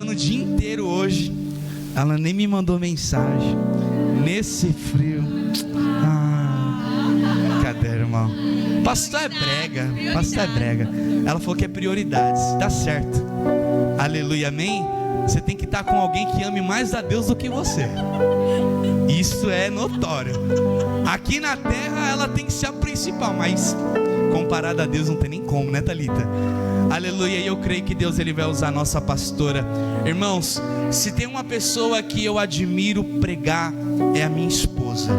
No dia inteiro hoje, ela nem me mandou mensagem. Nesse frio. Cadê, irmão? Pastor é brega. Pastor é brega. Ela falou que é prioridades. Tá certo. Aleluia, amém? Você tem que estar com alguém que ame mais a Deus do que você. Isso é notório. Aqui na terra ela tem que ser a principal, mas comparada a Deus não tem nem como, né, Thalita? Aleluia, e eu creio que Deus ele vai usar a nossa pastora. Irmãos, se tem uma pessoa que eu admiro pregar, é a minha esposa.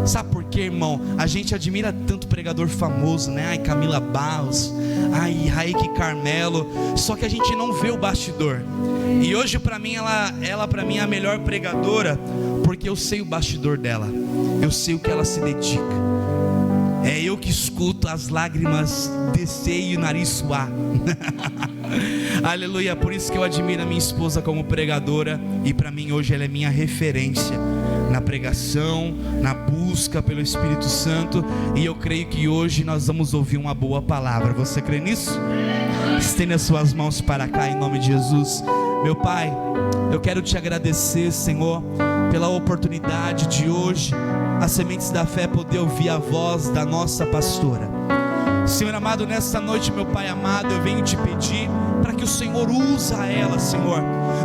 Sabe por quê, irmão? A gente admira tanto pregador famoso, né? Ai, Camila Barros, ai, Raik Carmelo. Só que a gente não vê o bastidor. E hoje para mim, ela para mim é a melhor pregadora, porque eu sei o bastidor dela. Eu sei o que ela se dedica. É eu que escuto as lágrimas descer e o nariz suar. Aleluia, por isso que eu admiro a minha esposa como pregadora. E para mim hoje ela é minha referência na pregação, na busca pelo Espírito Santo. E eu creio que hoje nós vamos ouvir uma boa palavra. Você crê nisso? Estenda as suas mãos para cá em nome de Jesus. Meu Pai, eu quero te agradecer, Senhor, pela oportunidade de hoje as Sementes da Fé poder ouvir a voz da nossa pastora. Senhor amado, nessa noite, meu Pai amado, eu venho te pedir para que o Senhor usa ela, Senhor,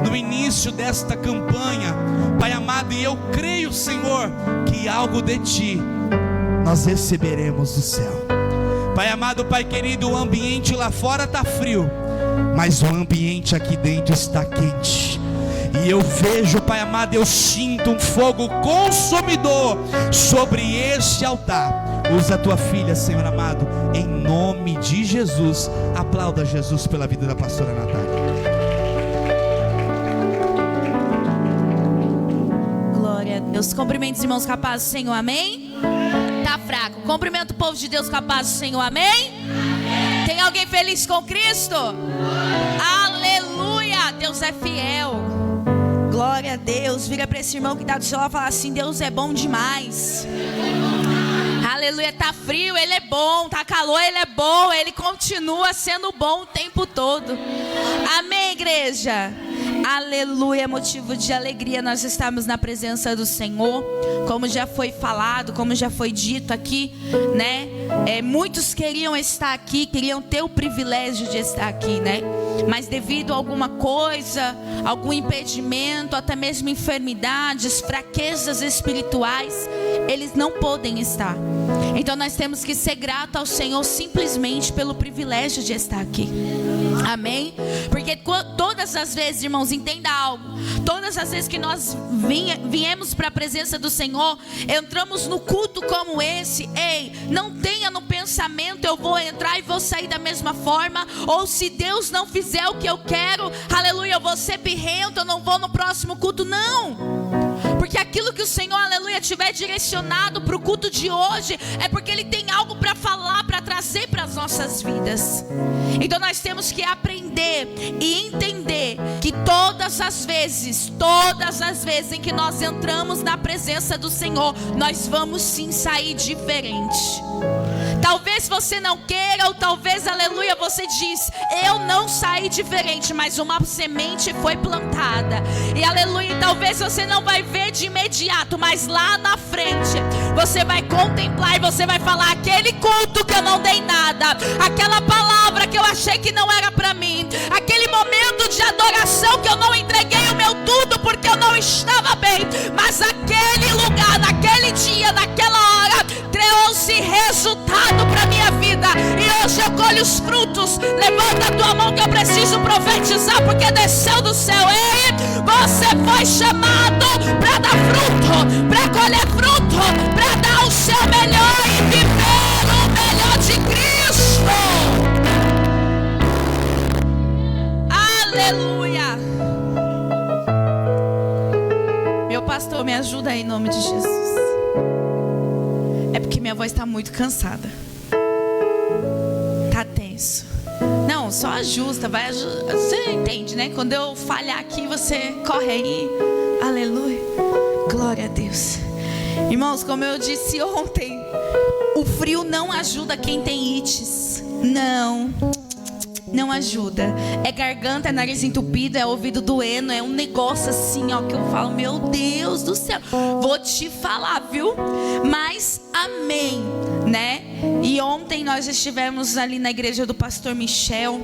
no início desta campanha, Pai amado, e eu creio, Senhor, que algo de Ti nós receberemos do céu. Pai amado, Pai querido, o ambiente lá fora está frio, mas o ambiente aqui dentro está quente. E eu vejo, Pai amado, eu sinto um fogo consumidor sobre este altar. Usa a tua filha, Senhor amado, em nome de Jesus. Aplauda Jesus pela vida da pastora Natália. Glória a Deus. Cumprimento os irmãos capazes do Senhor, amém? Tá fraco. Cumprimento o povo de Deus capaz do Senhor, amém? Amém. Tem alguém feliz com Cristo? Aleluia. Deus é fiel. Glória a Deus. Vira para esse irmão que está do seu lado e fala assim: Deus é bom demais. Aleluia. Tá frio, Ele é bom. Tá calor, Ele é bom. Ele continua sendo bom o tempo todo. Amém, igreja? Aleluia, motivo de alegria nós estamos na presença do Senhor. Como já foi falado, como já foi dito aqui, né? Muitos queriam estar aqui, queriam ter o privilégio de estar aqui, né? Mas devido a alguma coisa, algum impedimento, até mesmo enfermidades, fraquezas espirituais, eles não podem estar. Então nós temos que ser gratos ao Senhor simplesmente pelo privilégio de estar aqui. Amém? Porque todas as vezes, irmãos, entenda algo. Todas as vezes que nós viemos para a presença do Senhor, entramos no culto como esse. Ei, não tenha no pensamento: eu vou entrar e vou sair da mesma forma. Ou se Deus não fizer o que eu quero, aleluia, eu vou ser birrento, eu não vou no próximo culto. Não. Porque aquilo que o Senhor, aleluia, tiver direcionado para o culto de hoje, é porque Ele tem algo para falar, para trazer para as nossas vidas. Então nós temos que aprender e entender que todas as vezes em que nós entramos na presença do Senhor, nós vamos sim sair diferente. Talvez você não queira, ou talvez, aleluia, você diz: eu não saí diferente, mas uma semente foi plantada. E aleluia, talvez você não vai ver de imediato, mas lá na frente você vai contemplar e você vai falar: aquele culto que eu não dei nada, aquela palavra que eu achei que não era para mim, aquele momento de adoração que eu não entreguei o meu tudo porque eu não estava bem, mas aquele lugar, naquele dia, naquela hora, criou-se resultado para minha vida, e hoje eu colho os frutos. Levanta a tua mão que eu preciso profetizar, porque desceu do céu. Ei, você foi chamado para dar fruto, para colher fruto, para dar o seu melhor e viver o melhor de Cristo. Aleluia. Meu pastor, me ajuda aí em nome de Jesus. É porque minha voz está muito cansada. Tá tenso. Não, só ajusta, vai ajustar. Você entende, né? Quando eu falhar aqui, você corre aí. Aleluia. Glória a Deus. Irmãos, como eu disse ontem, o frio não ajuda quem tem ites. Não. não ajuda. É garganta, é nariz entupido, é ouvido doendo, é um negócio assim, ó, que eu falo, meu Deus do céu, vou te falar, viu? Mas amém, né? E ontem nós estivemos ali na igreja do pastor Michel.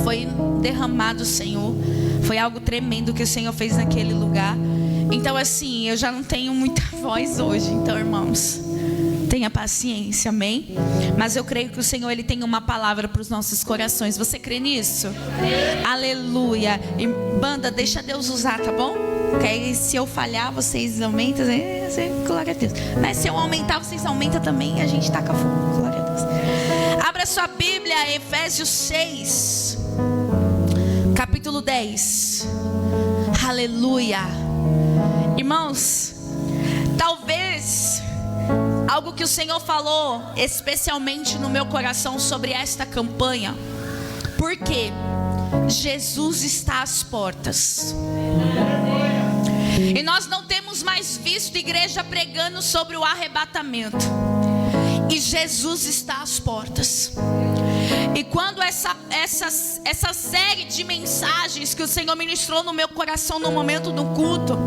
Foi derramado o Senhor, foi algo tremendo que o Senhor fez naquele lugar. Então assim, eu já não tenho muita voz hoje, então irmãos, tenha paciência, amém? Mas eu creio que o Senhor, Ele tem uma palavra para os nossos corações. Você crê nisso? Aleluia. E banda, deixa Deus usar, tá bom? Porque aí, se eu falhar, vocês aumentam, glória a Deus. Mas se eu aumentar, vocês aumentam também e a gente taca fogo, glória a Deus. Abra sua Bíblia, Efésios 6, capítulo 10. Aleluia. Irmãos, talvez algo que o Senhor falou especialmente no meu coração sobre esta campanha, porque Jesus está às portas. E nós não temos mais visto igreja pregando sobre o arrebatamento. E Jesus está às portas. E quando essa série de mensagens que o Senhor ministrou no meu coração no momento do culto,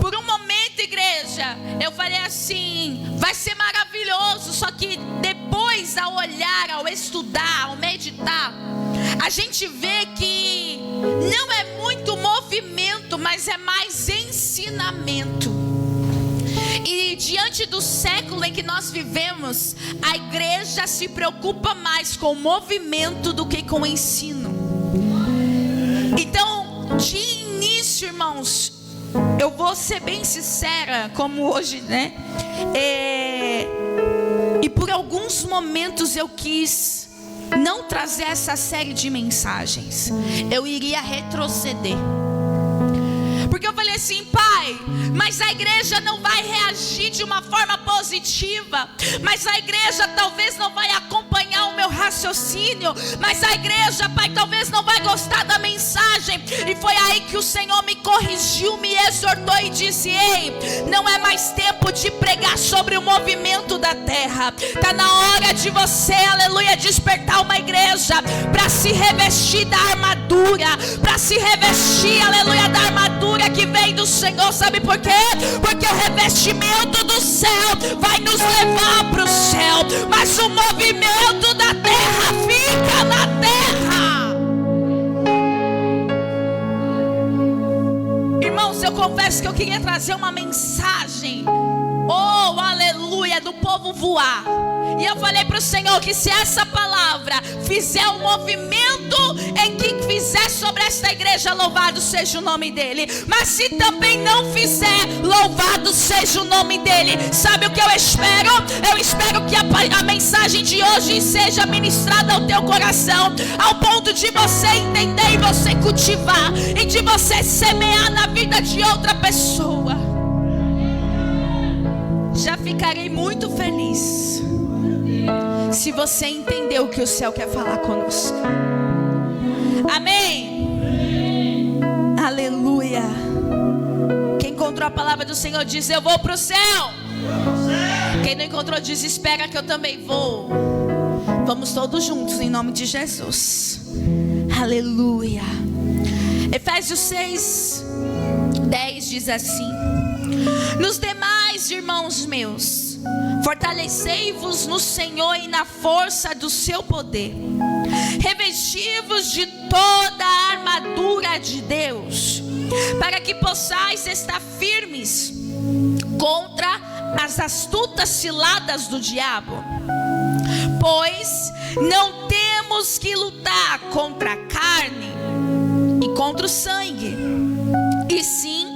por um momento, igreja, eu falei assim, vai ser maravilhoso. Só que depois, ao olhar, ao estudar, ao meditar, a gente vê que não é muito movimento, mas é mais ensinamento. E diante do século em que nós vivemos, a igreja se preocupa mais com o movimento do que com o ensino. Então, de início, irmãos, eu vou ser bem sincera, como hoje, né? E por alguns momentos eu quis não trazer essa série de mensagens. Eu iria retroceder. Porque eu falei assim, pai, mas a igreja não vai reagir de uma forma positiva, mas a igreja talvez não vai acompanhar o meu raciocínio, mas a igreja, pai, talvez não vai gostar da mensagem. E foi aí que o Senhor me corrigiu, me exortou e disse, ei, não é mais tempo de pregar sobre o movimento da terra. Está na hora de você, aleluia, despertar uma igreja para se revestir da armadura, para se revestir, aleluia, da armadura que vem do Senhor. Sabe por quê? Porque o revestimento do céu vai nos levar para o céu, mas o movimento da terra fica na terra. Irmãos, eu confesso que eu queria trazer uma mensagem, oh aleluia, do povo voar. E eu falei para o Senhor que se essa palavra fizer um movimento em que fizer sobre esta igreja, louvado seja o nome dele. Mas se também não fizer, louvado seja o nome dele. Sabe o que eu espero? Eu espero que a mensagem de hoje seja ministrada ao teu coração, ao ponto de você entender e você cultivar, e de você semear na vida de outra pessoa. Já ficarei muito feliz se você entender o que o céu quer falar conosco. Amém? Aleluia. Quem encontrou a palavra do Senhor diz, eu vou para o céu. Quem não encontrou diz, espera que eu também vou. Vamos todos juntos em nome de Jesus. Aleluia. Efésios 6, 10 diz assim, nos demais, irmãos meus, fortalecei-vos no Senhor e na força do seu poder. Revesti-vos de toda a armadura de Deus, para que possais estar firmes contra as astutas ciladas do diabo. Pois não temos que lutar contra a carne e contra o sangue, e sim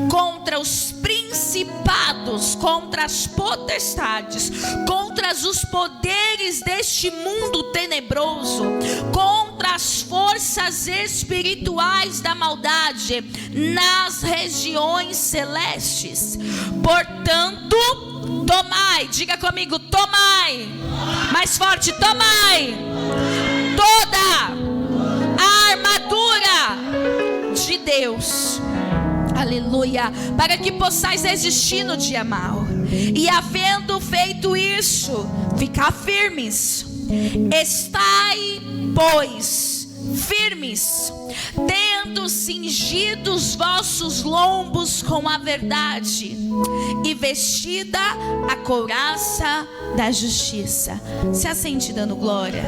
contra os principados, contra as potestades, contra os poderes deste mundo tenebroso, contra as forças espirituais da maldade nas regiões celestes. Portanto, tomai, diga comigo, tomai, mais forte, tomai toda a armadura de Deus, aleluia, para que possais resistir no dia mau, e havendo feito isso, ficar firmes. Estai pois, firmes, tendo cingido os vossos lombos com a verdade, e vestida a couraça da justiça. Se assente dando glória.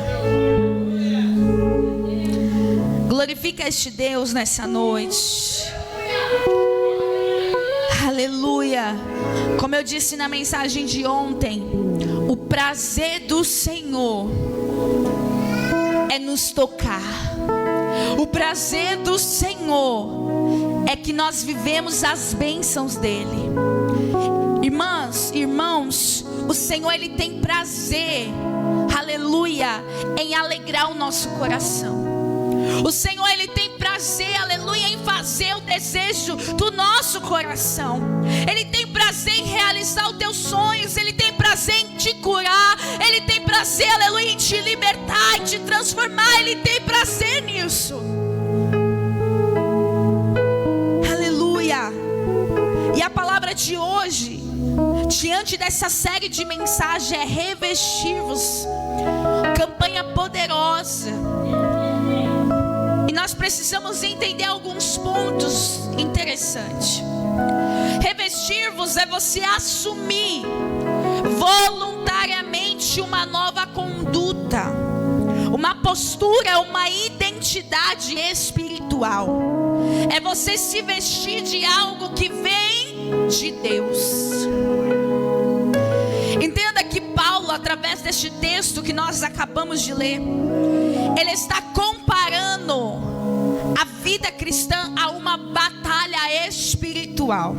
Glorifica este Deus nessa noite. Aleluia. Como eu disse na mensagem de ontem, o prazer do Senhor é nos tocar. O prazer do Senhor é que nós vivemos as bênçãos dele. Irmãs, irmãos, o Senhor ele tem prazer, aleluia, em alegrar o nosso coração. O Senhor ele tem prazer, aleluia, em fazer o desejo do nosso coração. Ele tem prazer em realizar os teus sonhos. Ele tem prazer em te curar. Ele tem prazer, aleluia, em te libertar, em te transformar. Ele tem prazer nisso. Aleluia. E a palavra de hoje, diante dessa série de mensagens, é revestir-vos. Campanha poderosa. E nós precisamos entender alguns pontos interessantes. Revestir-vos é você assumir voluntariamente uma nova conduta, uma postura, uma identidade espiritual. É você se vestir de algo que vem de Deus. Entenda que Paulo, através deste texto que nós acabamos de ler, ele está comparando a vida cristã a uma batalha espiritual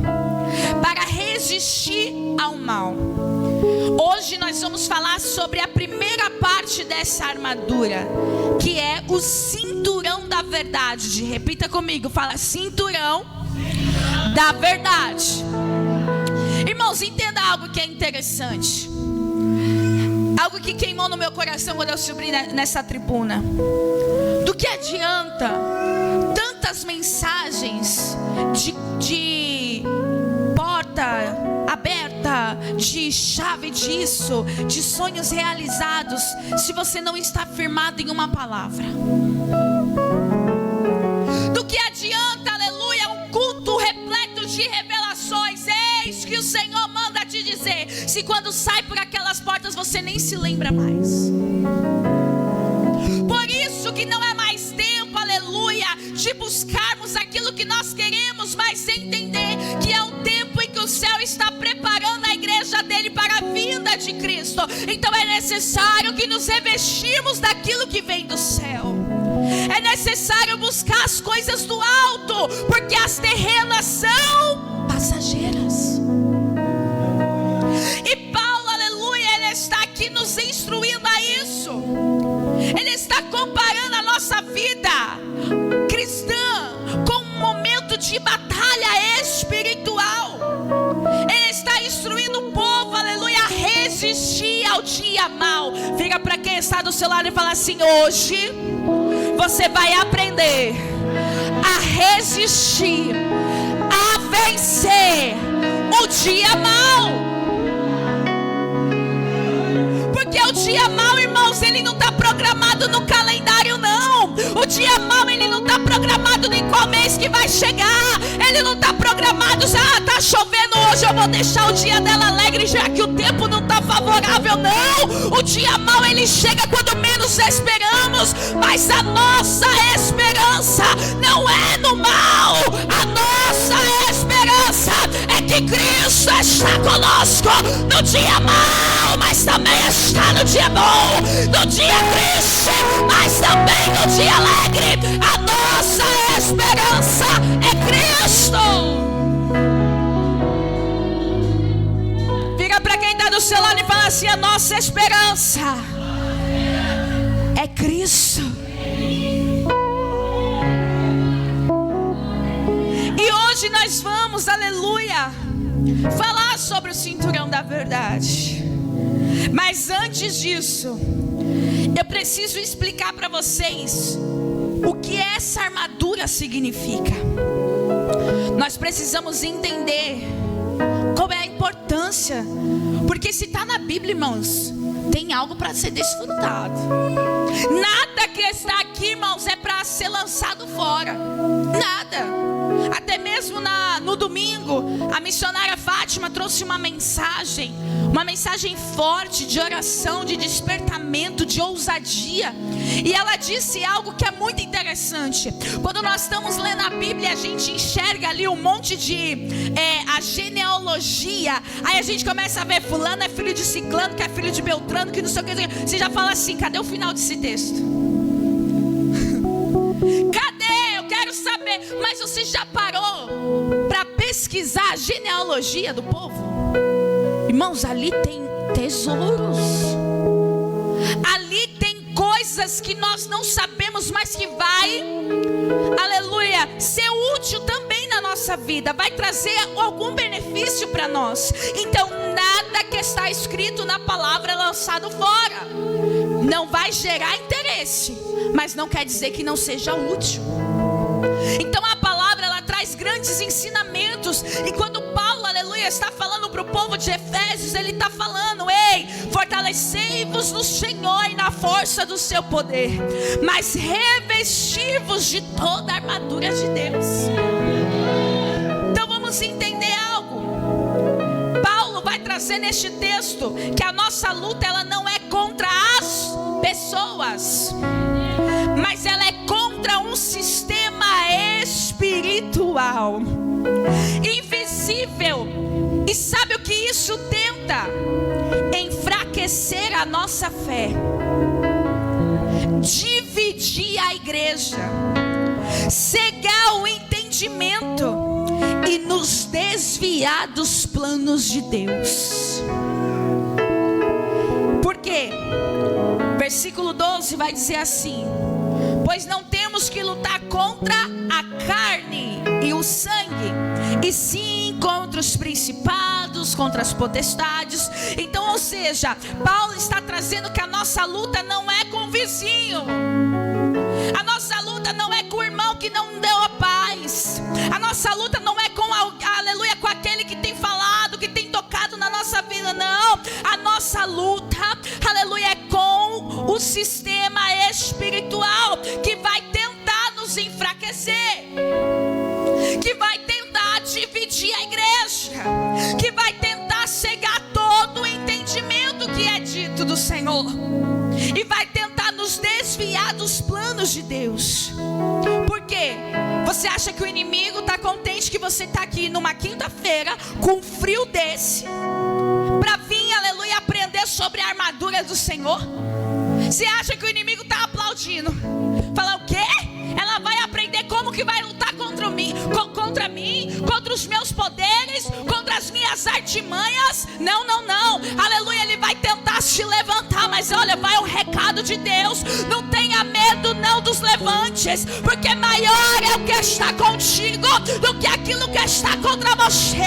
para resistir ao mal. Hoje nós vamos falar sobre a primeira parte dessa armadura, que é o cinturão da verdade. Repita comigo, fala: cinturão da verdade. Irmãos, entenda algo que é interessante, algo que queimou no meu coração quando eu subi nessa tribuna. Do que adianta tantas mensagens de porta aberta, de chave disso, de sonhos realizados, se você não está firmado em uma palavra? Do que adianta, aleluia, um culto repleto de revelações? Eis que o Senhor manda te dizer, se quando sai por aquelas portas você nem se lembra mais. Por isso que não é mais tempo, aleluia, de buscarmos aquilo que nós queremos, mas entender que é um tempo em que o céu está preparando a igreja dele para a vinda de Cristo. Então é necessário que nos revestimos daquilo que vem do céu. É necessário buscar as coisas do alto, porque as terrenas são passageiras. E Paulo, aleluia, ele está aqui nos instruindo a isso. Ele está comparando a nossa vida cristã com um momento de batalha espiritual. Ele está instruindo o povo, aleluia, a resistir ao dia mau. Vira para quem está do seu lado e fala assim: hoje você vai aprender a resistir, a vencer o dia mau. Porque o dia mau, irmãos, ele não está programado no calendário, não. O dia mau, ele não está programado em qual mês que vai chegar. Ele não está programado, está chovendo hoje, eu vou deixar o dia dela alegre, já que o tempo não está favorável, não. O dia mau, ele chega quando menos esperamos. Mas a nossa esperança não é no mal. A nossa esperança é que Cristo está conosco no dia mau, mas também está no dia bom, no dia triste, mas também no dia alegre. A nossa esperança é Cristo. Vira para quem está do seu lado e fala assim: a nossa esperança é Cristo. E hoje nós vamos, aleluia, falar sobre o cinturão da verdade. Mas antes disso, eu preciso explicar para vocês o que essa armadura significa. Nós precisamos entender qual é a importância, porque se está na Bíblia, irmãos, tem algo para ser desfrutado. Nada que está aqui, irmãos, é para ser lançado fora. Nada. Até mesmo no domingo, a missionária Fátima trouxe uma mensagem forte de oração, de despertamento, de ousadia. E ela disse algo que é muito interessante. Quando nós estamos lendo a Bíblia, a gente enxerga ali um monte de a genealogia. Aí a gente começa a ver fulano é filho de ciclano, que é filho de beltrano, que não sei o que. Você já fala assim, cadê o final desse texto? Cadê? Eu quero saber. Mas você já parou para pesquisar a genealogia do povo? Irmãos, ali tem tesouros. Ali tem coisas que nós não sabemos, mas que vai, aleluia, ser útil também na nossa vida. Vai trazer algum benefício para nós. Então nada que está escrito na palavra é lançado fora. Não vai gerar interesse, mas não quer dizer que não seja útil. Então a palavra, ela traz grandes ensinamentos. E quando Paulo, aleluia, está falando para o povo de Efésios, ele está falando: ei, fortalecei-vos no Senhor e na força do seu poder, mas revesti-vos de toda a armadura de Deus. Então vamos entender algo. Paulo vai trazer neste texto que a nossa luta, ela não é contra as pessoas, mas ela é contra um sistema espiritual, invisível. E sabe o que isso tenta? Enfraquecer a nossa fé, dividir a igreja, cegar o entendimento e nos desviar dos planos de Deus. Por quê? Versículo 12 vai dizer assim: pois não temos que lutar contra a carne e o sangue, e sim contra os principados, contra as potestades. Então, ou seja, Paulo está trazendo que a nossa luta não é com o vizinho. A nossa luta não é com o irmão que não deu a paz. A nossa luta não é com, aleluia, com aquele que tem falado, que tem tocado na nossa vida. Não, a nossa luta, aleluia, é com o sistema espiritual que vai tentar nos enfraquecer, que vai tentar dividir a igreja, que vai tentar cegar todo o entendimento que é dito do Senhor, e vai tentar nos desviar dos planos de Deus. Por quê? Você acha que o inimigo está contente que você está aqui numa quinta-feira com um frio desse para vir, aleluia, aprender sobre a armadura do Senhor? Você acha que o inimigo está aplaudindo? Fala o quê? Ela vai aprender como que vai lutar contra mim, contra os meus poderes, contra as minhas artimanhas? Não, não, não. Aleluia, ele vai tentar te levantar, mas olha, vai um recado de Deus: não tenha medo não dos levantes, porque maior é o que está contigo do que aquilo que está contra você.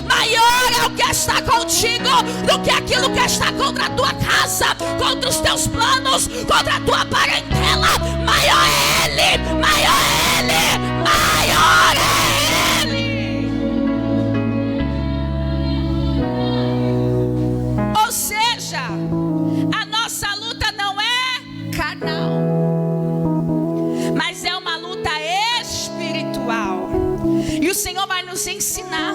Maior é o que está contigo do que aquilo que está contra a tua casa, contra os teus planos, contra a tua parentela. Maior é Ele, maior é Ele, maior é Ele. Ou seja, a nossa luta não é carnal, mas é uma luta espiritual. E o Senhor vai nos ensinar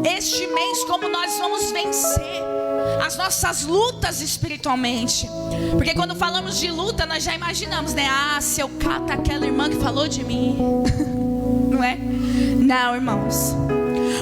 este mês como nós vamos vencer as nossas lutas espiritualmente. Porque quando falamos de luta, nós já imaginamos, né? Ah, se eu cato aquela irmã que falou de mim. Não é? Não, irmãos,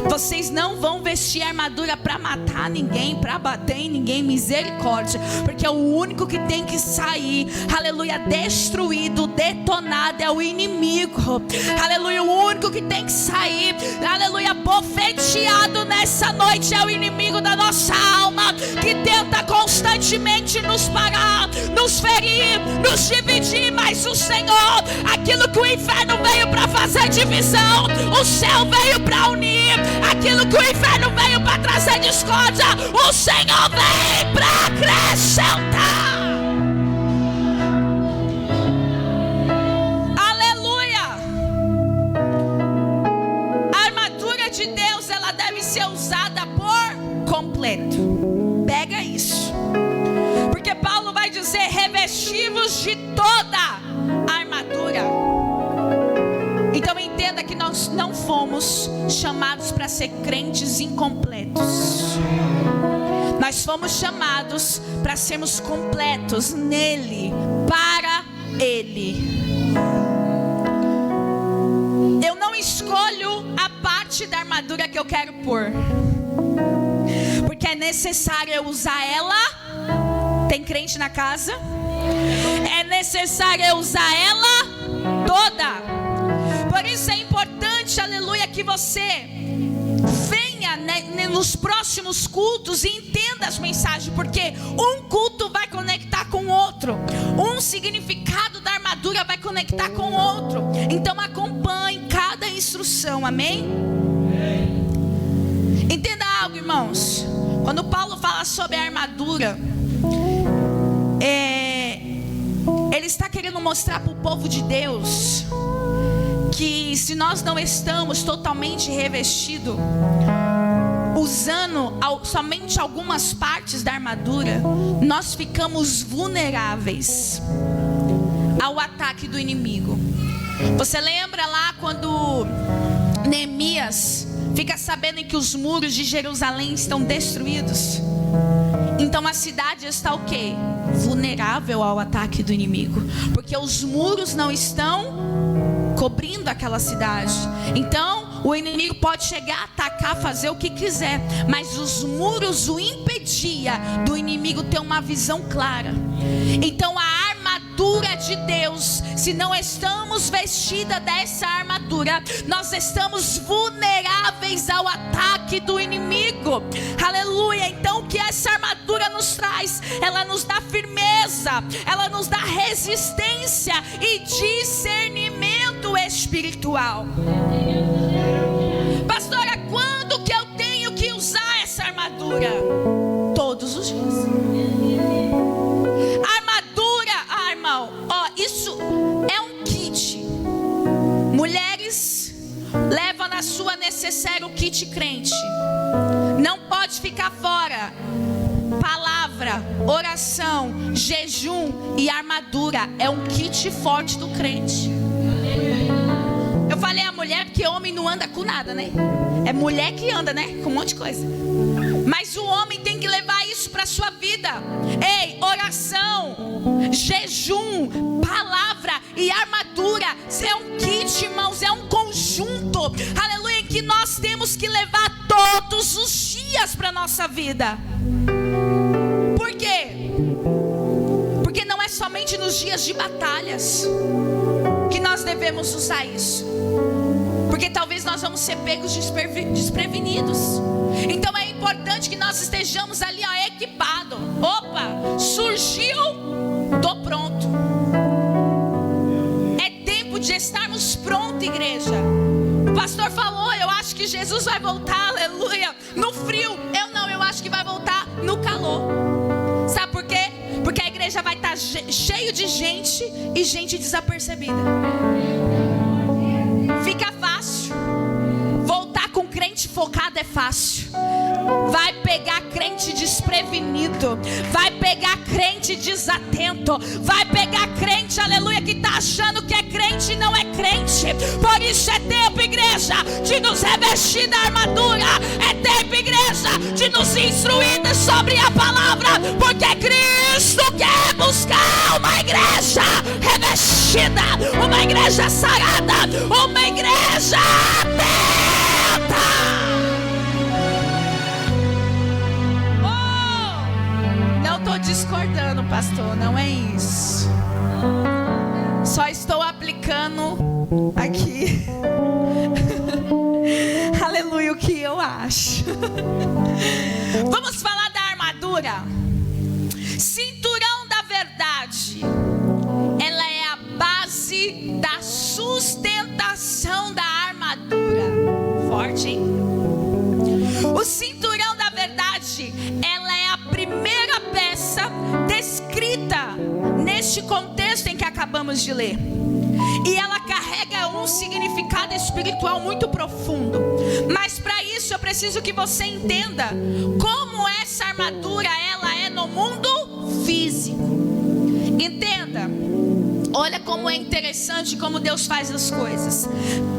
vocês não vão vestir armadura para matar ninguém, para bater em ninguém. Misericórdia. Porque o único que tem que sair, aleluia, destruído, detonado, é o inimigo. Aleluia, o único que tem que sair, aleluia, bofeteado nessa noite é o inimigo da nossa alma, que tenta constantemente nos parar, nos ferir, nos dividir. Mas o Senhor, aquilo que o inferno veio para fazer divisão, o céu veio para unir. Aquilo que o inferno veio para trazer discórdia, o Senhor vem para acrescentar. Aleluia. A armadura de Deus, ela deve ser usada por completo. Pega isso, porque Paulo vai dizer: revesti-vos de toda a armadura. Então entenda que nós não fomos chamados para ser crentes incompletos. Nós fomos chamados para sermos completos nele, para ele. Eu não escolho a parte da armadura que eu quero pôr, porque é necessário eu usar ela. Tem crente na casa? É necessário eu usar ela toda. Por isso é importante, aleluia, que você venha, né, nos próximos cultos e entenda as mensagens, porque um culto vai conectar com o outro, um significado da armadura vai conectar com o outro. Então acompanhe cada instrução, amém? Entenda algo, irmãos. Quando Paulo fala sobre a armadura, ele está querendo mostrar para o povo de Deus que se nós não estamos totalmente revestidos, usando somente algumas partes da armadura, nós ficamos vulneráveis ao ataque do inimigo. Você lembra lá quando Neemias fica sabendo que os muros de Jerusalém estão destruídos? Então a cidade está o quê? Vulnerável ao ataque do inimigo, porque os muros não estão cobrindo aquela cidade. Então o inimigo pode chegar, atacar, fazer o que quiser, mas os muros o impedia do inimigo ter uma visão clara. Então a armadura de Deus, se não estamos vestidas dessa armadura, nós estamos vulneráveis ao ataque do inimigo. Aleluia. Então o que essa armadura nos traz? Ela nos dá firmeza, ela nos dá resistência e discernimento espiritual. Pastora, quando que eu tenho que usar essa armadura? Todos os dias. Armadura, irmão, isso é um kit. Mulheres, leva na sua necessaire o kit crente. Não pode ficar fora. Palavra, oração, jejum e armadura é um kit forte do crente. Eu falei a mulher porque homem não anda com nada, né? É mulher que anda, né? Com um monte de coisa. Mas o homem tem que levar isso para a sua vida. Ei, oração, jejum, palavra e armadura é um kit, irmãos, é um conjunto, aleluia, em que nós temos que levar todos os dias para a nossa vida. Por quê? Porque não é somente nos dias de batalhas que nós devemos usar isso, porque talvez nós vamos ser pegos desprevenidos. Então é importante que nós estejamos ali, equipados. Opa, surgiu, tô pronto. É tempo de estarmos prontos, igreja. O pastor falou, eu acho que Jesus vai voltar, aleluia, no frio. Eu acho que vai voltar no calor. Sabe por quê? Porque a igreja vai estar cheio de gente e gente desapercebida. Fica fácil. Voltar com crente focado é fácil. Vai pegar crente desprevenido, vai pegar crente desatento, vai pegar crente, aleluia, que está achando que é crente e não é crente. Por isso é tempo, igreja, de nos revestir da armadura. É tempo, igreja, de nos instruir sobre a palavra, porque Cristo quer buscar uma igreja revestida, uma igreja sarada, uma igreja atenta. Estou discordando, pastor, não é isso. Só estou aplicando aqui aleluia, o que eu acho. Vamos falar da armadura. Cinturão da verdade. Ela é a base da sustentação da armadura. Forte, hein? O cinturão da verdade, ela é a primeira peça descrita neste contexto em que acabamos de ler. E ela carrega um significado espiritual muito profundo. Mas para isso eu preciso que você entenda como essa armadura ela é no mundo físico. Entenda, Olha como é interessante como Deus faz as coisas.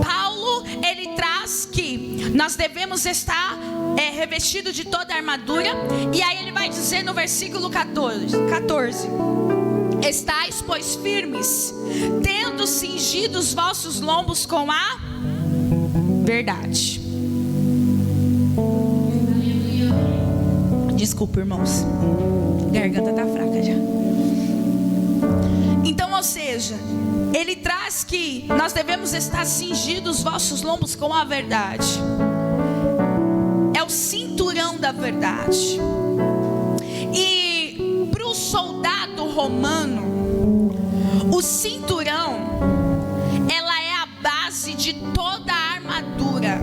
Paulo, ele traz que nós devemos estar revestido de toda a armadura. E aí ele vai dizer no versículo 14: estais, pois, firmes, tendo cingido os vossos lombos com a verdade. Desculpa, irmãos, garganta tá fraca já. Então, ou seja, ele traz que nós devemos estar cingidos os vossos lombos com a verdade. É o cinturão da verdade. E para o soldado romano, o cinturão, ela é a base de toda a armadura.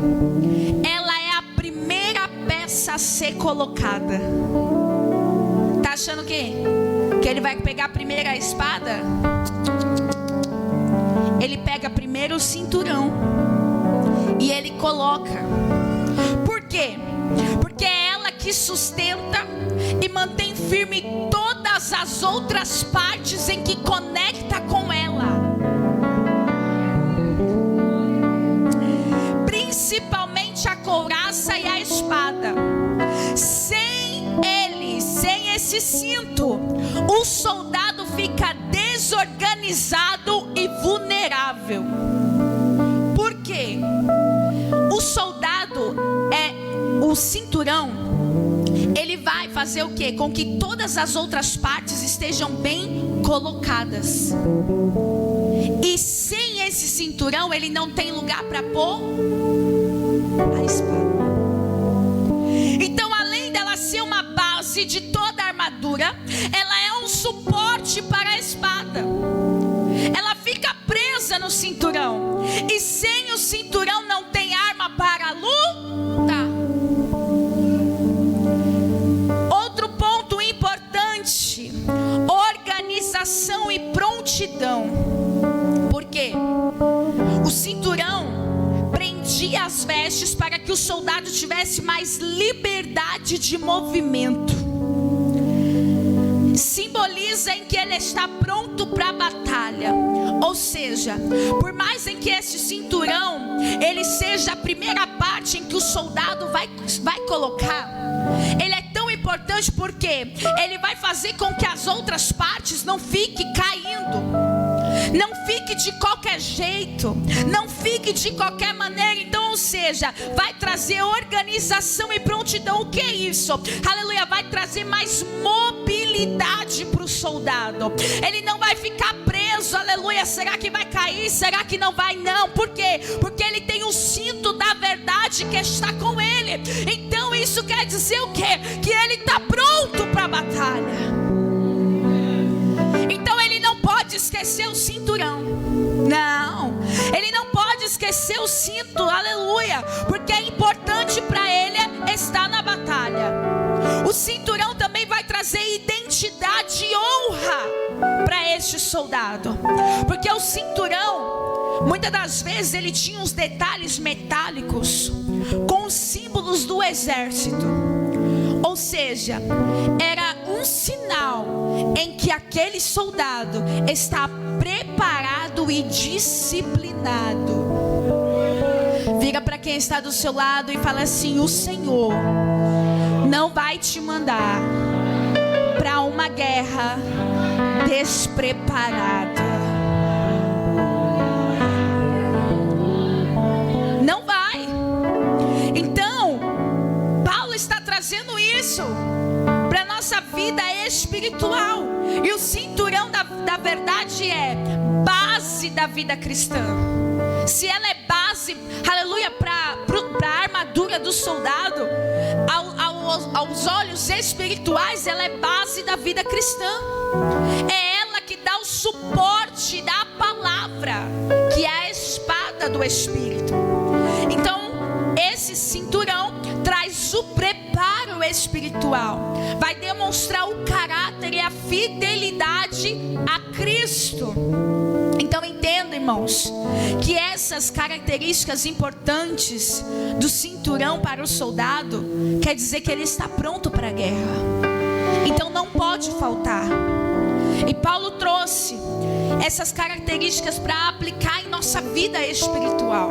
Ela é a primeira peça a ser colocada. Tá achando o quê? Que ele vai pegar primeiro a espada? Ele pega primeiro o cinturão e ele coloca. Por quê? Porque é ela que sustenta e mantém firme todas as outras partes em que conecta com ela. Principalmente a couraça e a espada. Sem esse cinto, o soldado fica desorganizado e vulnerável. Por quê? O soldado o cinturão, ele vai fazer o quê? Com que todas as outras partes estejam bem colocadas. E sem esse cinturão, ele não tem lugar para pôr a espada. Então, além dela ser uma base de toda a armadura, ela é um suporte para a espada. Ela fica presa no cinturão. E sem o cinturão não tem arma para lutar. Outro ponto importante: organização e prontidão. Por quê? O cinturão prendia as vestes para que o soldado tivesse mais liberdade de movimento. Simboliza em que ele está pronto para a batalha. Ou seja, por mais em que esse cinturão ele seja a primeira parte em que o soldado vai colocar, ele é tão importante porque ele vai fazer com que as outras partes não fiquem caindo. Não fique de qualquer jeito, não fique de qualquer maneira. Então, ou seja, vai trazer organização e prontidão. O que é isso? Aleluia, vai trazer mais mobilidade para o soldado. Ele não vai ficar preso, aleluia. Será que vai cair? Será que não vai? Não. Por quê? Porque ele tem o cinto da verdade que está com ele. Então isso quer dizer o quê? Que ele está pronto para a batalha. Então ele não pode esquecer o cinturão. Não, ele não pode esquecer o cinto, aleluia, porque é importante para ele estar na batalha. O cinturão também vai trazer identidade e honra para este soldado, porque o cinturão, muitas das vezes, ele tinha uns detalhes metálicos com os símbolos do exército. Ou seja, era um sinal em que aquele soldado está preparado e disciplinado. Vira para quem está do seu lado e fala assim: o Senhor não vai te mandar para uma guerra despreparada. Não vai. Então, Paulo está trazendo isso para a nossa vida espiritual. E o cinturão da verdade é base da vida cristã. Se ela é base, aleluia, para a armadura do soldado, aos olhos espirituais, ela é base da vida cristã. É ela que dá o suporte da palavra, que é a espada do Espírito. Então, esse cinturão traz o preparo espiritual, vai demonstrar o caráter e a fidelidade a Cristo. Então entenda, irmãos, que essas características importantes do cinturão para o soldado quer dizer que ele está pronto para a guerra. Então não pode faltar. E Paulo trouxe essas características para aplicar em nossa vida espiritual.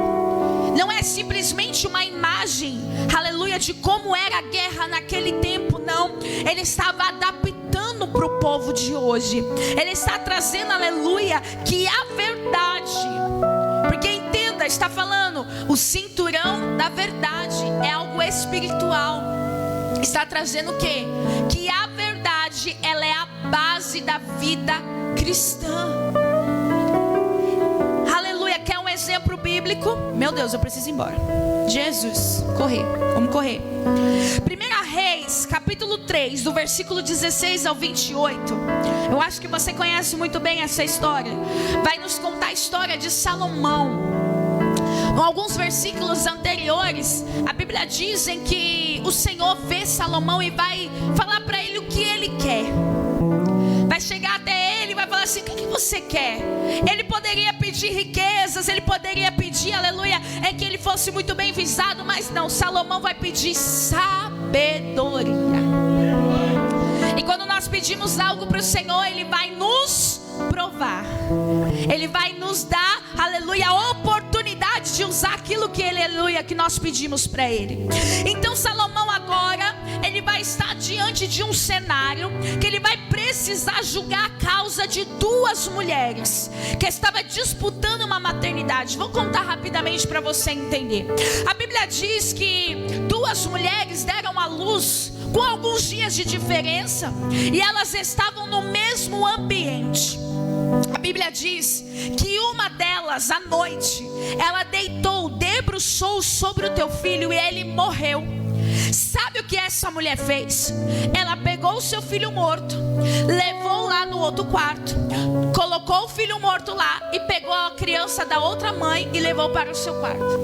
Não é simplesmente uma imagem, aleluia, de como era a guerra naquele tempo, não. Ele estava adaptando para o povo de hoje. Ele está trazendo, aleluia, que a verdade, porque entenda, está falando o cinturão da verdade, é algo espiritual. Está trazendo o quê? Que a verdade, ela é a base da vida cristã. Aleluia. Quer um exemplo bíblico? Meu Deus, eu preciso ir embora. Jesus, correr, vamos correr. 1 Reis, capítulo 3, do versículo 16 ao 28. Eu acho que você conhece muito bem essa história. Vai nos contar a história de Salomão. Em alguns versículos anteriores, a Bíblia diz em que o Senhor vê Salomão e vai falar para ele o que ele quer. Vai chegar até ele e vai falar assim: o que você quer? Ele poderia pedir riquezas, ele poderia pedir, aleluia, é que ele fosse muito bem visado, mas não, Salomão vai pedir sabedoria. E quando nós pedimos algo para o Senhor, Ele vai nos provar. Ele vai nos dar, aleluia, a oportunidade de usar aquilo que Ele, aleluia, que nós pedimos para Ele. Então Salomão agora, ele vai estar diante de um cenário que ele vai precisar julgar a causa de duas mulheres que estavam disputando uma maternidade. Vou contar rapidamente para você entender. A Bíblia diz que duas mulheres deram à luz com alguns dias de diferença, e elas estavam no mesmo ambiente. A Bíblia diz que uma delas, à noite, ela deitou, debruçou sobre o teu filho e ele morreu. Sabe o que essa mulher fez? Ela pegou o seu filho morto, levou lá no outro quarto, colocou o filho morto lá e pegou a criança da outra mãe e levou para o seu quarto.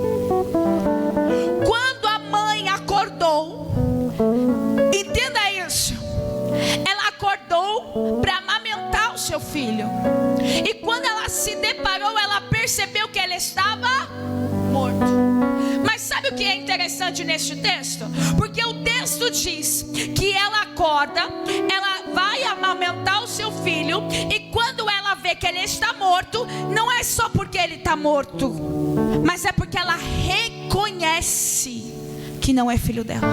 Quando a mãe acordou, entenda isso, ela acordou para amamentar o seu filho, e quando ela se deparou, ela percebeu que ele estava morto. Mas sabe o que é interessante neste texto? Porque o texto diz que ela acorda, ela vai amamentar o seu filho, e quando ela vê que ele está morto, não é só porque ele está morto, mas é porque ela reconhece que não é filho dela.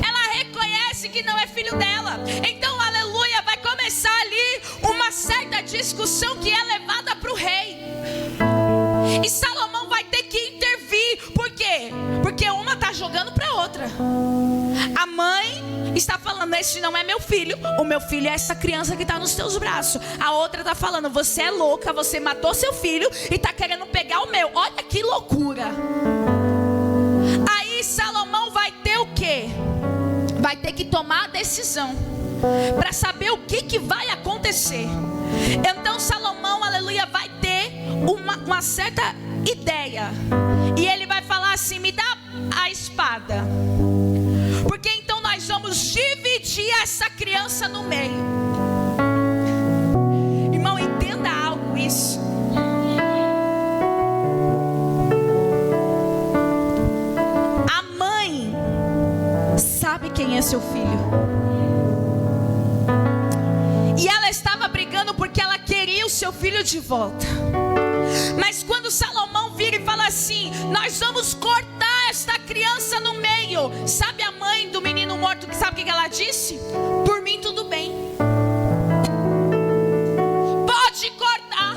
Ela reconhece que não é filho dela. Então, aleluia, vai começar ali uma certa discussão que é levada para o rei. E Salomão vai ter que intervir. Por quê? Porque uma está jogando para a outra. A mãe está falando: este não é meu filho, o meu filho é essa criança que está nos teus braços. A outra está falando: você é louca, você matou seu filho e está querendo pegar o meu. Olha que loucura. Aí Salomão vai ter o quê? Vai ter que tomar a decisão para saber o que vai acontecer. Então Salomão, aleluia, vai ter uma certa ideia, e ele vai falar assim: me dá a espada, porque então nós vamos dividir essa criança no meio. Irmão, entenda algo isso. A mãe sabe quem é seu filho, e ela estava brigando porque ela queria o seu filho de volta. Mas quando Salomão vira e fala assim: nós vamos cortar esta criança no meio, sabe a mãe do menino morto, que sabe o que ela disse? Por mim tudo bem, pode cortar.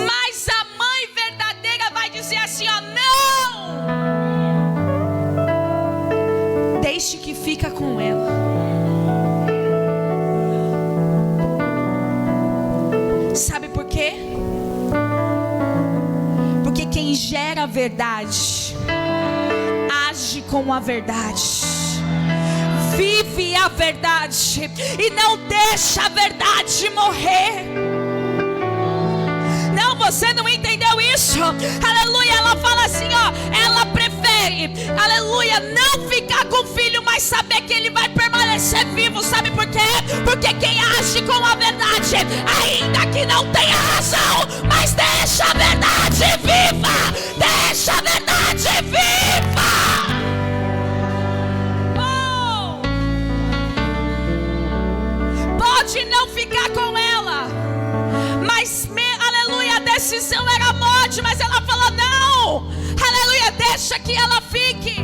Mas a mãe verdadeira vai dizer assim: ó, não, deixe que fica com ela. Sabe por quê? Porque quem gera a verdade age com a verdade, vive a verdade e não deixa a verdade morrer. Não, você não entendeu isso? Aleluia, ela fala assim, ó, ela prefere, aleluia, não ficar com o filho, mas saber que ele vai permanecer vivo. Sabe por quê? Porque quem age com a verdade, ainda que não tenha razão, mas deixa a verdade viva, deixa a verdade viva. Pode não deixa que ela fique.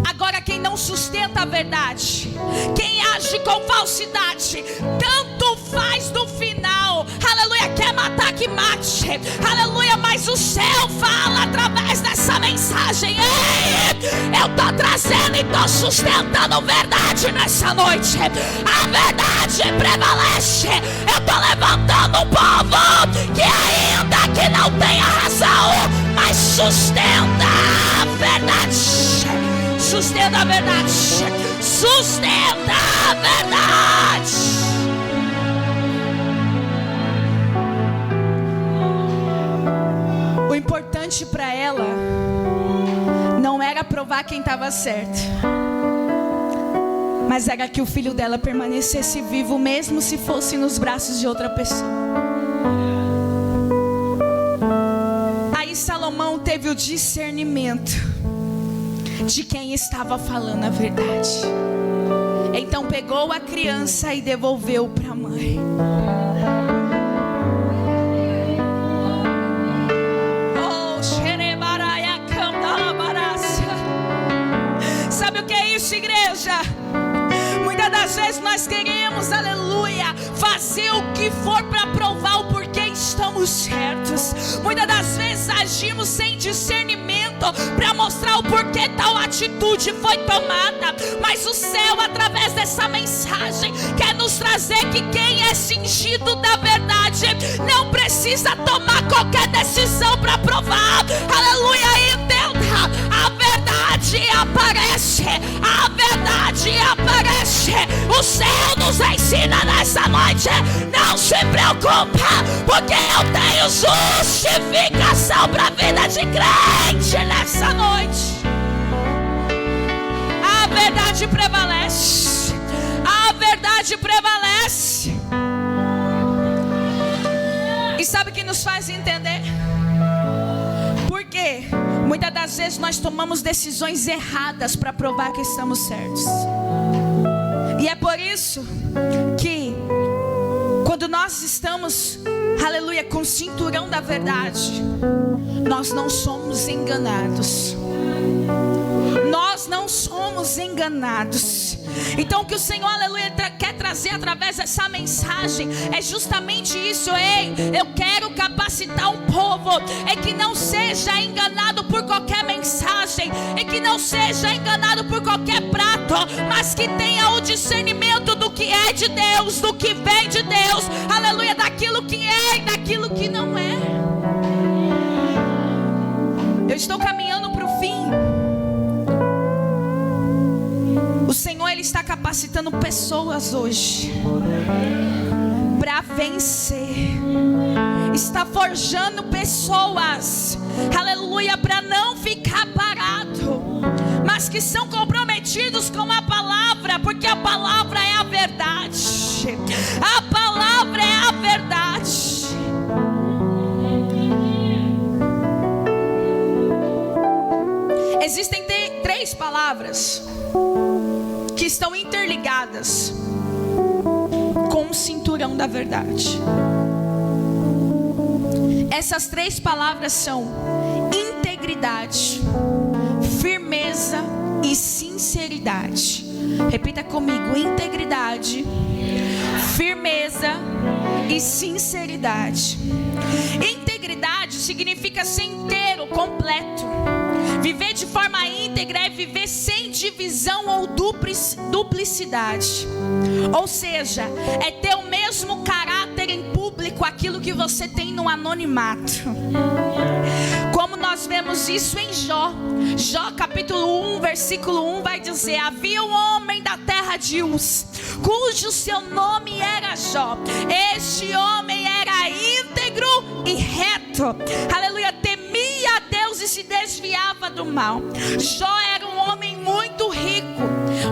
Agora quem não sustenta a verdade, quem age com falsidade, tanto faz no final, aleluia, quer matar que mate, aleluia, mas o céu fala através dessa mensagem: ei, eu tô trazendo e tô sustentando verdade nessa noite. A verdade prevalece. Eu tô levantando um povo que ainda que não tenha razão, mas sustenta a verdade. Sustenta a verdade. Sustenta a verdade. O importante para ela não era provar quem estava certo, mas era que o filho dela permanecesse vivo, mesmo se fosse nos braços de outra pessoa. Aí Salomão teve o discernimento de quem estava falando a verdade. Então pegou a criança e devolveu para a mãe. Sabe o que é isso, igreja? Muitas das vezes nós queremos, aleluia, fazer o que for para provar o porquê estamos certos. Muitas das vezes agimos sem discernimento para mostrar o porquê tal atitude foi tomada. Mas o céu, através dessa mensagem, quer nos trazer que quem é cingido da verdade não precisa tomar qualquer decisão para provar. Aleluia, entenda, a verdade aparece. A verdade aparece. O céu nos ensina nessa noite: não se preocupa, porque eu tenho justificação para a vida de crente nessa noite. A verdade prevalece. A verdade prevalece. E sabe o que nos faz entender? Porque muitas das vezes nós tomamos decisões erradas para provar que estamos certos. E é por isso que quando nós estamos, aleluia, com o cinturão da verdade, nós não somos enganados. Nós não somos enganados. Então o que o Senhor, aleluia, quer trazer através dessa mensagem é justamente isso. Ei, eu quero capacitar um povo que não seja enganado por qualquer mensagem, que não seja enganado por qualquer prato, mas que tenha o discernimento do que é de Deus, do que vem de Deus, aleluia, daquilo que é e daquilo que não é. Eu estou caminhando para o fim. O Senhor, Ele está capacitando pessoas hoje para vencer. Está forjando pessoas, aleluia, para não ficar parado, mas que são comprometidos com a palavra, porque a palavra é a verdade. A palavra é a verdade. Existem três palavras que estão interligadas com o cinturão da verdade. Essas três palavras são integridade, firmeza e sinceridade. Repita comigo: integridade, firmeza e sinceridade. Integridade significa ser inteiro, completo. Viver de forma íntegra é viver sem divisão ou duplicidade. Ou seja, é ter o mesmo caráter em público aquilo que você tem no anonimato. Como nós vemos isso em Jó. Jó capítulo 1, versículo 1 vai dizer: havia um homem da terra de Uz, cujo seu nome era Jó. Este homem era íntegro e reto. Aleluia, temia a Deus e se desviava do mal. Jó era um homem muito rico,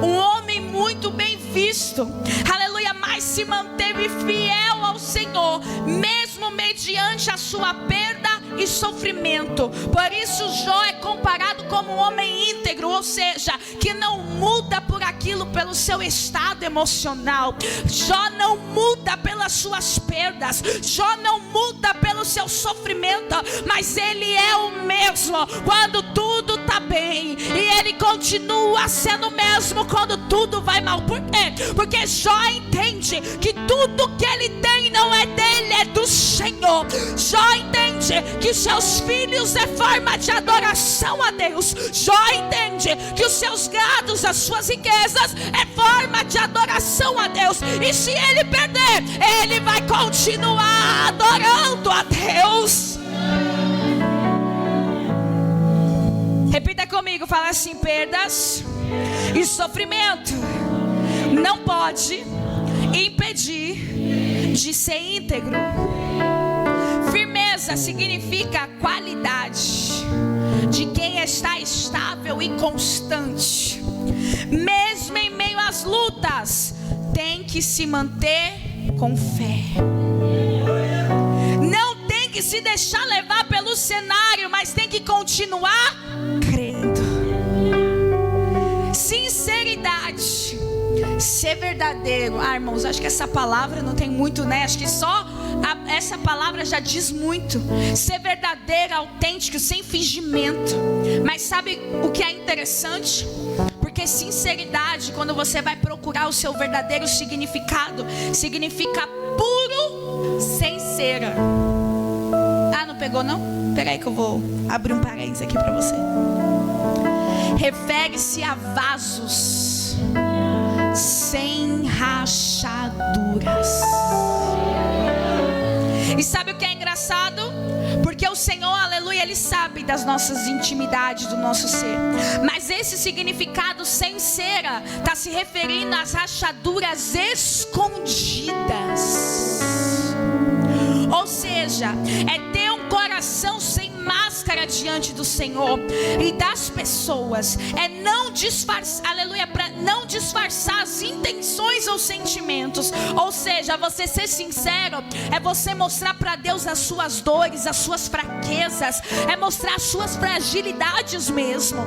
um homem muito bem visto. Aleluia, mas se manteve fiel ao Senhor, mesmo mediante a sua perda e sofrimento. Por isso Jó é comparado como um homem íntegro, ou seja, que não muda por aquilo, pelo seu estado emocional. Jó não muda pelas suas perdas, Jó não muda pelo seu sofrimento, mas ele é o mesmo quando tudo está bem, e ele continua sendo o mesmo quando tudo vai mal. Por quê? Porque Jó entende que tudo que ele tem não é dele, é do Senhor. Jó entende que seus filhos é forma de adoração a Deus. Jó entende que os seus gados, as suas riquezas é forma de adoração a Deus. E se ele perder, ele vai continuar adorando a Deus. Repita comigo, fala assim: perdas e sofrimento não pode impedir de ser íntegro. Firmeza significa qualidade de quem está estável e constante. Mesmo em meio às lutas, tem que se manter com fé. Não tem que se deixar levar pelo cenário, mas tem que continuar crendo. Sinceridade, ser verdadeiro. Irmãos, acho que essa palavra não tem muito, né? Acho que só essa palavra já diz muito. Ser verdadeiro, autêntico, sem fingimento. Mas sabe o que é interessante? Porque sinceridade, quando você vai procurar o seu verdadeiro significado, significa puro, sem cera. Ah, não pegou não? Pera aí que eu vou abrir um parênteses aqui para você. Refere-se a vasos sem rachaduras. E sabe o que é engraçado? Porque o Senhor, aleluia, Ele sabe das nossas intimidades, do nosso ser. Mas esse significado sem cera está se referindo às rachaduras escondidas. Ou seja, é ter um coração sem máscara diante do Senhor e das pessoas. É não disfarçar, aleluia, para não disfarçar as intenções ou sentimentos. Ou seja, você ser sincero é você mostrar para Deus as suas dores, as suas fraquezas, é mostrar as suas fragilidades mesmo.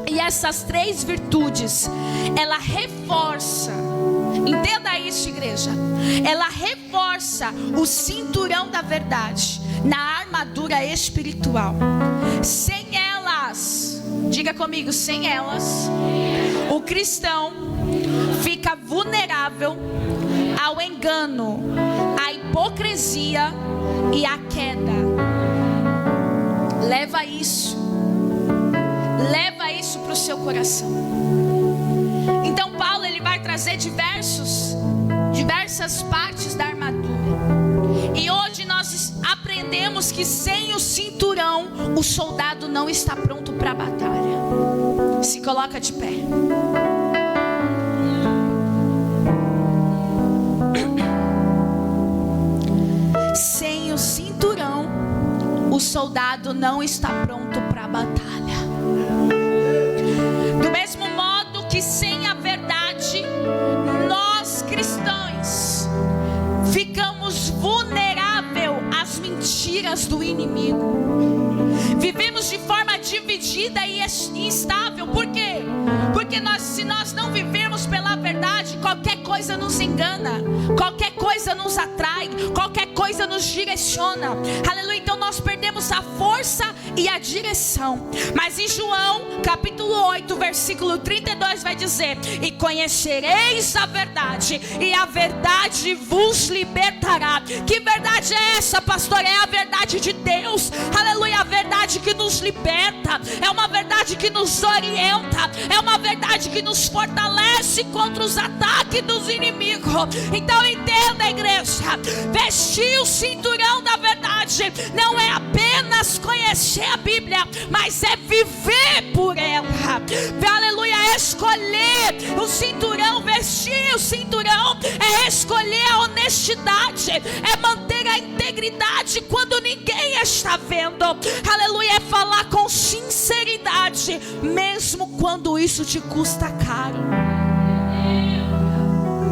E essas três virtudes, ela reforça, entenda isso, igreja, ela reforça o cinturão da verdade na armadura espiritual. Sem elas, diga comigo, sem elas, o cristão fica vulnerável ao engano, à hipocrisia e à queda. Leva isso para o seu coração. Então Paulo, ele vai trazer diversas partes da armadura. E hoje nós aprendemos que sem o cinturão, o soldado não está pronto para a batalha. Se coloca de pé. Sem o cinturão, o soldado não está pronto para a batalha. Do mesmo modo que sem a verdade, nós cristãos ficamos vulneráveis às mentiras do inimigo. Vivemos de forma dividida e instável. Por quê? Porque se nós não vivermos pela verdade, qualquer coisa nos engana, qualquer coisa nos atrai, qualquer coisa nos direciona. Aleluia. Então nós perdemos a força e a direção. Mas em João capítulo 8 versículo 32 vai dizer: e conhecereis a verdade, e a verdade vos libertará. Que verdade é essa, pastor? É a verdade de Deus. Aleluia. A verdade que nos liberta, é uma verdade que nos orienta, é uma verdade que nos fortalece contra os ataques dos inimigos. Então entenda, igreja, vestir o cinturão da verdade não é apenas conhecer a Bíblia, mas é viver por ela. Aleluia. É escolher o cinturão, vestir o cinturão é escolher a honestidade, é manter a integridade quando ninguém está vendo. Aleluia. É falar com sinceridade, mesmo quando isso te custa caro.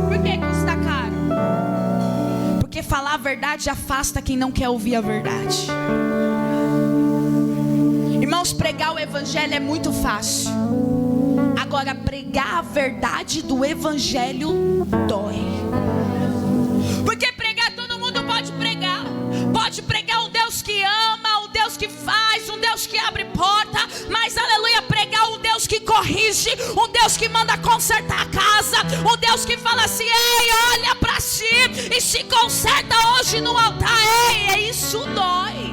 Por que custa caro? Porque falar a verdade afasta quem não quer ouvir a verdade. Irmãos, pregar o evangelho é muito fácil. Agora, pregar a verdade do evangelho dói. Porque pregar, todo mundo pode pregar. Pode pregar um Deus que ama, um Deus que faz, um Deus que abre porta. Mas, aleluia, pregar um Deus que corrige, um Deus que manda consertar a casa, um Deus que fala assim: ei, olha pra si e se conserta hoje no altar. Ei, isso dói.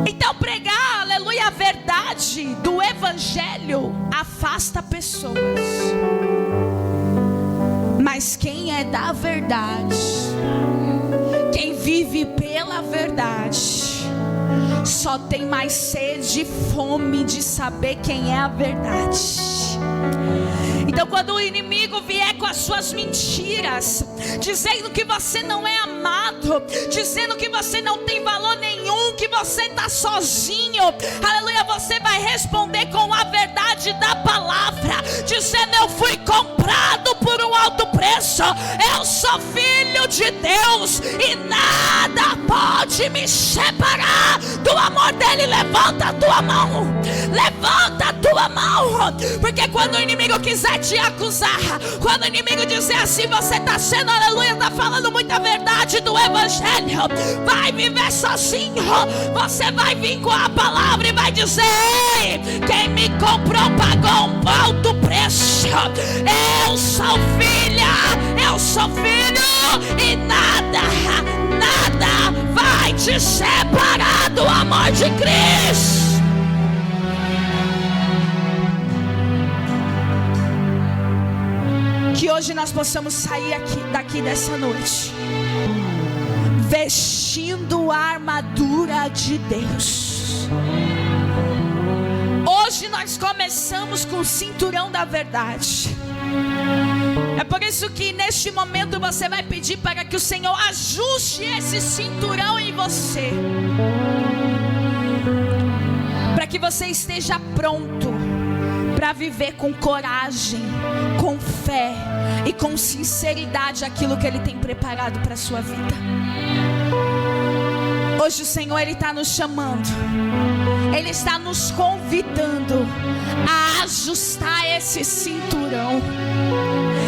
Então pregar, aleluia, a verdade do evangelho afasta pessoas. Mas quem é da verdade, quem vive pela verdade, só tem mais sede e fome de saber quem é a verdade. Então quando o inimigo vier com as suas mentiras, dizendo que você não é amado, dizendo que você não tem valor nenhum, que você está sozinho, aleluia, você vai responder com a verdade da palavra, dizendo: eu fui comprado por um alto preço, eu sou filho de Deus e nada pode me separar do amor dele. Levanta a tua mão, levanta a tua mão, porque quando o inimigo quiser te acusar, quando o inimigo dizer assim: você está sendo, aleluia, está falando muita verdade do evangelho, vai viver sozinho, você vai vir com a palavra e vai dizer: ei, quem me comprou pagou um alto preço, eu sou filha, eu sou filho, e nada vai te separar do amor de Cristo. Que hoje nós possamos sair daqui dessa noite vestindo a armadura de Deus. Hoje nós começamos com o cinturão da verdade. É por isso que neste momento você vai pedir para que o Senhor ajuste esse cinturão em você, para que você esteja pronto para viver com coragem, com fé e com sinceridade aquilo que Ele tem preparado para a sua vida. Hoje o Senhor, Ele está nos chamando, Ele está nos convidando a ajustar esse cinturão.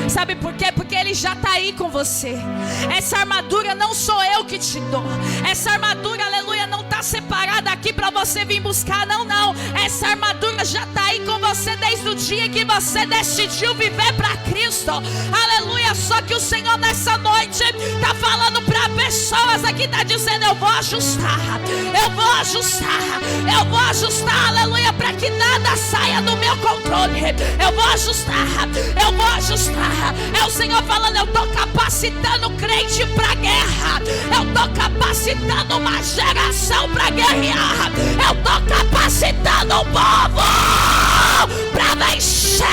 Sabe por quê? Porque Ele já está aí com você. Essa armadura não sou eu que te dou. Essa armadura, aleluia, não está separada aqui para você vir buscar. Não. Essa armadura já está aí com você desde o dia que você decidiu viver para Cristo. Aleluia. Só que o Senhor nessa noite está falando para pessoas aqui, está dizendo: eu vou ajustar, aleluia, para que nada saia do meu controle. Eu vou ajustar. É o Senhor falando: eu estou capacitando crente para guerra, eu estou capacitando uma geração para guerrear, eu estou capacitando o povo para vencer.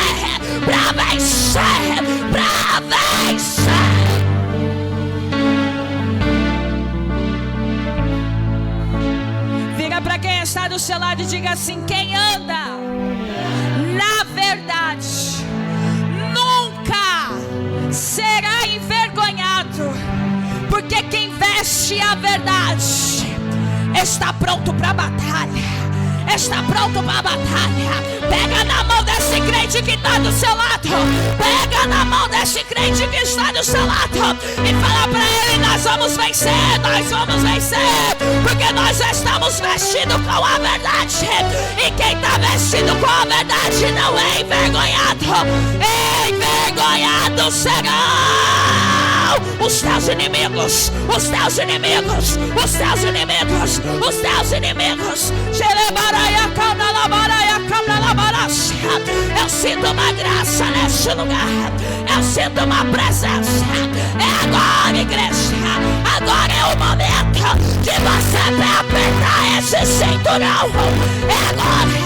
Vira para quem está do seu lado e diga assim: quem anda na verdade nunca será envergonhado, porque quem veste a verdade está pronto para a batalha. Está pronto para a batalha. Pega na mão desse crente que está do seu lado. Pega na mão desse crente que está do seu lado e fala para ele: nós vamos vencer, porque nós estamos vestidos com a verdade. E quem está vestido com a verdade não é envergonhado. Envergonhados serão os teus inimigos. Eu sinto uma graça neste lugar. Eu sinto uma presença. É agora, igreja. Agora é o momento de você apertar esse cinturão. É agora.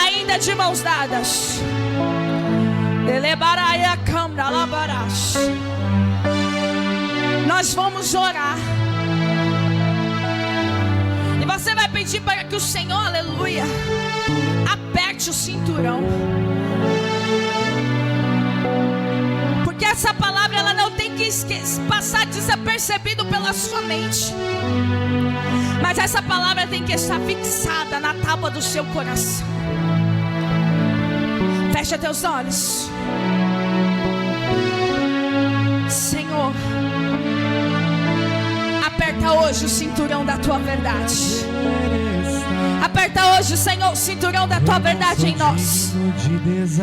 Ainda de mãos dadas. Nós vamos orar. E você vai pedir para que o Senhor, aleluia, aperte o cinturão. Porque essa palavra, ela não tem que passar desapercebido pela sua mente. Mas essa palavra tem que estar fixada na tábua do seu coração. Fecha teus olhos. Senhor, aperta hoje o cinturão da tua verdade. Aperta hoje, Senhor, o cinturão da tua verdade em nós.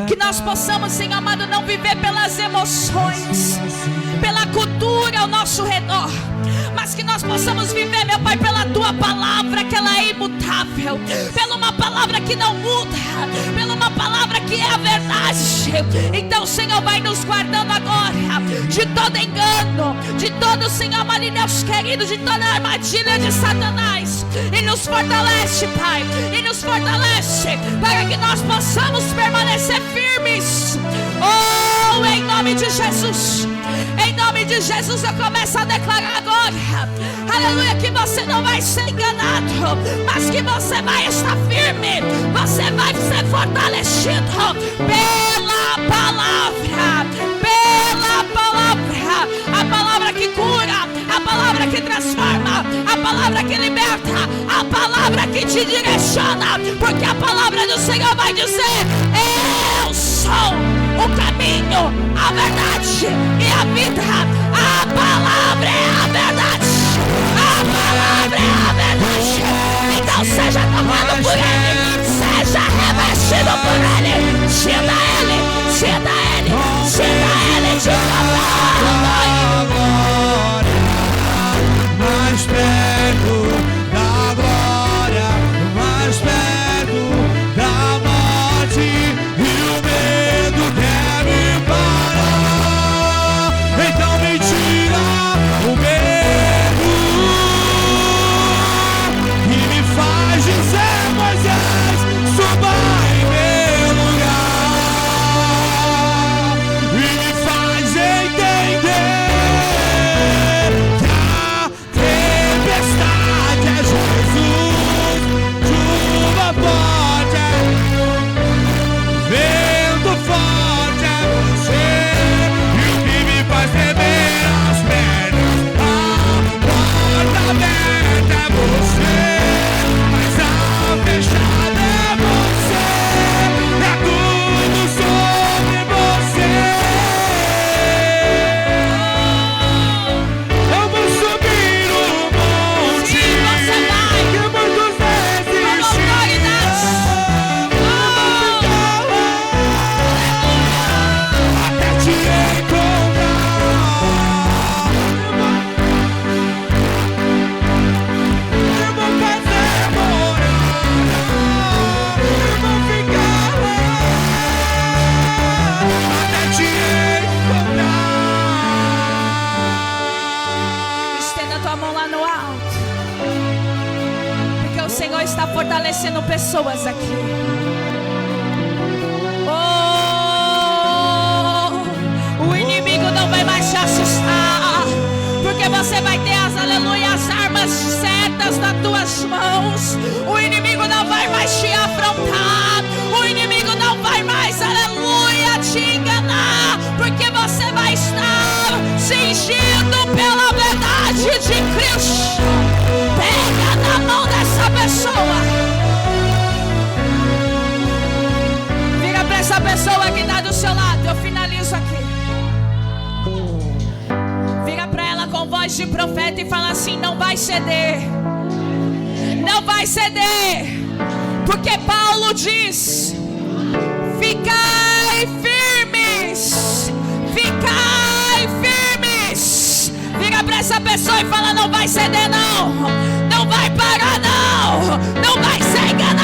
Que nós possamos, Senhor amado, não viver pelas emoções, pela cultura ao nosso redor, mas que nós possamos viver, meu Pai, pela tua palavra, que ela é imutável, pela uma palavra que não muda, pela uma palavra que é a verdade. Então, Senhor, vai nos guardando agora de todo engano, de todo, Senhor amado, Deus querido, de toda armadilha de Satanás, e nos fortalece, Pai, e nos fortalece para que nós possamos permanecer firmes. Oh, em nome de Jesus, em nome de Jesus, eu começo a declarar agora, aleluia, que você não vai ser enganado, mas que você vai estar firme, você vai ser fortalecido pela palavra, a palavra que cura, a palavra que transforma, a palavra que liberta, a palavra que te direciona, porque a palavra do Senhor vai dizer: eu sou o caminho, a verdade e a vida. A palavra é a verdade, a palavra é a verdade. Então seja tocado por Ele, seja revestido por Ele. Sinta Ele, sinta Ele, sinta Ele de mais perto da glória, mais perto da morte, e o medo deve parar. Então me tira o medo e me faz dizer: Moisés, suba em meu lugar, e me faz entender que a tempestade é Jesus, chuva forte é, vento forte é você, e o que me faz tremer as pernas, a porta aberta é você, mas a fechada é você, é tudo sobre você. Eu vou subir o monte, Sim, você vai. que muitos desistem. Até te encontrar. Eu vou fazer morada, eu vou ficar lá, até te encontrar. Estenda a tua mão lá no alto, porque o Senhor está fortalecendo pessoas aqui. Oh, o inimigo não vai mais te assustar, porque você vai ter as, aleluia, as armas certas nas tuas mãos. O inimigo não vai mais te afrontar, o inimigo não vai mais, aleluia, te enganar, porque você vai estar cingido pela verdade de Cristo. Pega na mão dessa pessoa, vira para essa pessoa que está do seu lado. Eu finalizo aqui. Vira para ela com voz de profeta e fala assim: não vai ceder, não vai ceder, porque Paulo diz: ficai firmes, ficai firmes. Vira para essa pessoa e fala: não vai ceder não, não vai parar não, não vai ser enganado.